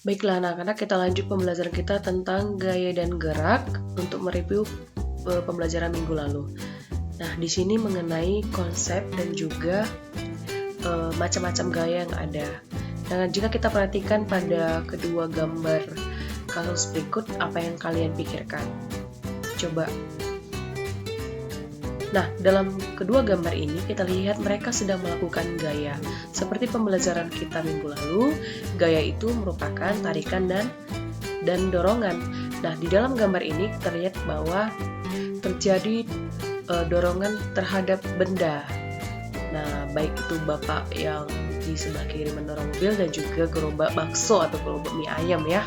Baiklah anak-anak, kita lanjut pembelajaran kita tentang gaya dan gerak untuk mereview pembelajaran minggu lalu. Nah, di sini mengenai konsep dan juga macam-macam gaya yang ada. Nah, jika kita perhatikan pada kedua gambar kasus berikut, apa yang kalian pikirkan? Coba. Nah, dalam kedua gambar ini kita lihat mereka sedang melakukan gaya. Seperti pembelajaran kita minggu lalu, gaya itu merupakan tarikan dan dorongan. Nah, di dalam gambar ini kita lihat bahwa terjadi dorongan terhadap benda. Nah, baik itu bapak yang di sebelah kiri mendorong mobil dan juga gerobak bakso atau gerobak mie ayam ya,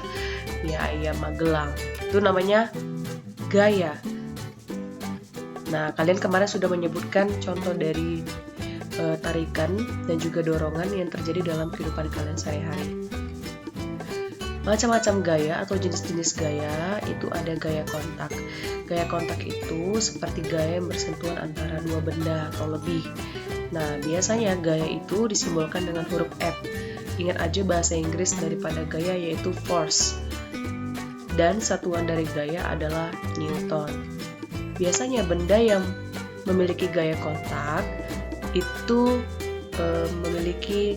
mie ayam Magelang. Itu namanya gaya. Nah, kalian kemarin sudah menyebutkan contoh dari tarikan dan juga dorongan yang terjadi dalam kehidupan kalian sehari-hari. Macam-macam gaya atau jenis-jenis gaya itu ada gaya kontak. Gaya kontak itu seperti gaya yang bersentuhan antara dua benda atau lebih. Nah, biasanya gaya itu disimbolkan dengan huruf F. Ingat aja bahasa Inggris daripada gaya yaitu force. Dan satuan dari gaya adalah Newton. Biasanya benda yang memiliki gaya kontak itu memiliki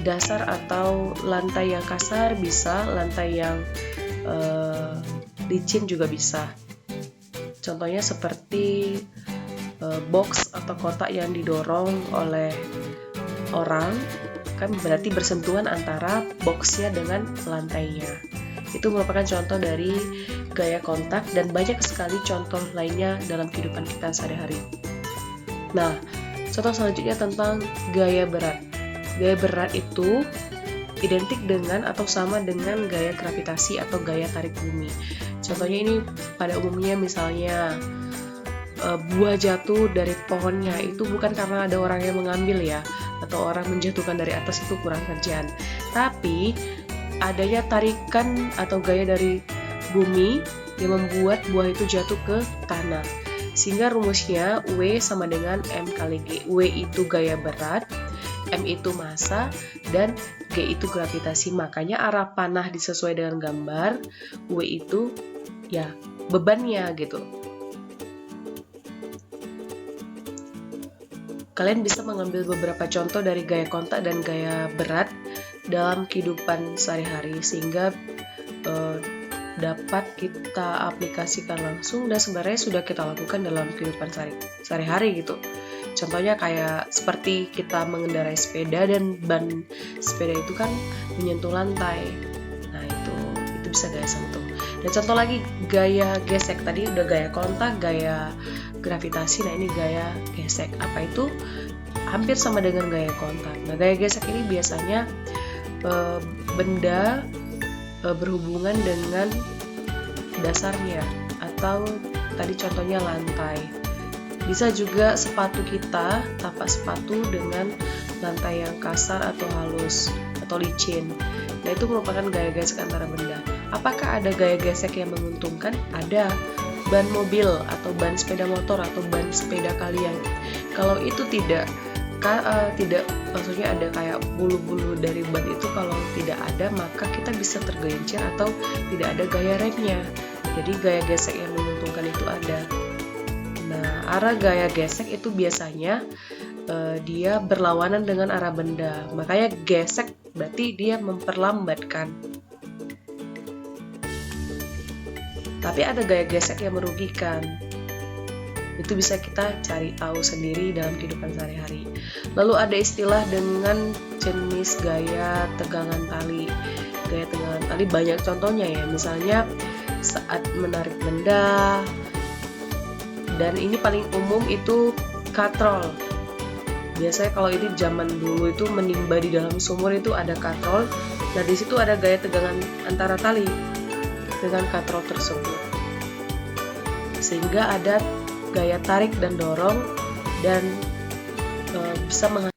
dasar atau lantai yang kasar, bisa lantai yang licin juga bisa. Contohnya seperti box atau kotak yang didorong oleh orang, kan berarti bersentuhan antara boxnya dengan lantainya. Itu merupakan contoh dari gaya kontak dan banyak sekali contoh lainnya dalam kehidupan kita sehari-hari. Nah, contoh selanjutnya tentang gaya berat. Gaya berat itu identik dengan atau sama dengan gaya gravitasi atau gaya tarik bumi. Contohnya ini pada umumnya misalnya buah jatuh dari pohonnya itu bukan karena ada orang yang mengambil ya, atau orang menjatuhkan dari atas, itu kurang kerjaan. Tapi adanya tarikan atau gaya dari bumi yang membuat buah itu jatuh ke tanah. Sehingga rumusnya W sama dengan M kali G. W itu gaya berat, M itu massa, dan G itu gravitasi. Makanya arah panah disesuai dengan gambar, W itu ya bebannya gitu. Kalian bisa mengambil beberapa contoh dari gaya kontak dan gaya berat dalam kehidupan sehari-hari sehingga dapat kita aplikasikan langsung dan sebenarnya sudah kita lakukan dalam kehidupan sehari-hari gitu. Contohnya kayak seperti kita mengendarai sepeda dan ban sepeda itu kan menyentuh lantai. Nah, itu bisa gaya sentuh. Dan contoh lagi gaya gesek, tadi udah gaya kontak, gaya gravitasi, nah ini gaya gesek. Apa itu? Hampir sama dengan gaya kontak. Nah, gaya gesek ini biasanya benda berhubungan dengan dasarnya atau tadi contohnya lantai. Bisa juga sepatu kita, tapak sepatu dengan lantai yang kasar atau halus atau licin. Nah, itu merupakan gaya gesek antara benda. Apakah ada gaya gesek yang menguntungkan? Ada. Ban mobil atau ban sepeda motor atau ban sepeda kalian. Kalau itu tidak maksudnya ada kayak bulu-bulu dari ban itu, kalau tidak ada maka kita bisa tergelincir atau tidak ada gaya remnya. Jadi gaya gesek yang menguntungkan itu ada. Nah, arah gaya gesek itu biasanya dia berlawanan dengan arah benda. Makanya gesek berarti dia memperlambatkan. Tapi ada gaya gesek yang merugikan. Itu bisa kita cari tahu sendiri dalam kehidupan sehari-hari. Lalu ada istilah dengan jenis gaya tegangan tali. Gaya tegangan tali banyak contohnya ya, misalnya saat menarik benda, dan ini paling umum itu katrol. Biasanya kalau ini zaman dulu itu menimba di dalam sumur itu ada katrol. Nah, di situ ada gaya tegangan antara tali dengan katrol tersebut. Sehingga ada gaya tarik dan dorong dan bisa menghasilkan